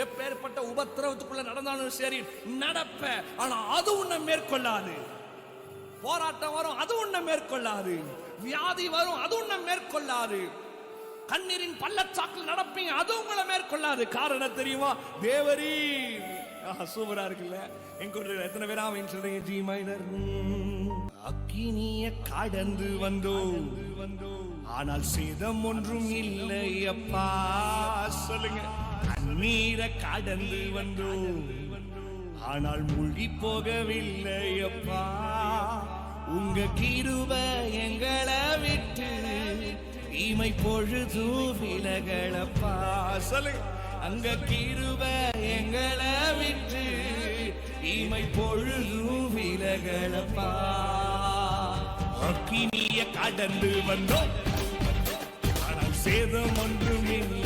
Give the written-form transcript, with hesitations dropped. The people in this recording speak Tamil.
எப்பேற்பட்ட உபத்திரவத்துக்குள்ள நடந்தாலும் சரி நடப்ப, ஆனா அது உன்னை மேற்கொள்ளாது. போராட்டம் வரும், அது உன்னை மேற்கொள்ளாது. வியாதி வரும், அது உன்னை மேற்கொள்ளாது. கண்ணீரின் பள்ளச்சாக்கில் நடப்பீங்க, அது உங்களை மேற்கொள்ளாது. காரணம் தெரியுமா? தேவரீர். சூப்பரா இருக்குல்ல? எங்க எத்தனை பேரா சொல்றீங்க? G minor. அக்கினிய கடந்து வந்தோ ஆனால் சேதம் ஒன்றும் இல்லை அப்பா. சொல்லுங்க. கண்ணீரை கடந்து வந்தோ ஆனால் மூழ்கி போகவில்லை அப்பா. உங்க கிருபை எங்களை விட்டு இமை பொழுது விலகளப்பா. சொல்லுங்க. அங்க கிருபை எங்களை விட்டு இமை பொழுது விலகளப்பா. அக்கினிய கடந்து வந்தோம் ஆனால் சேதம் ஒன்றும் இல்லை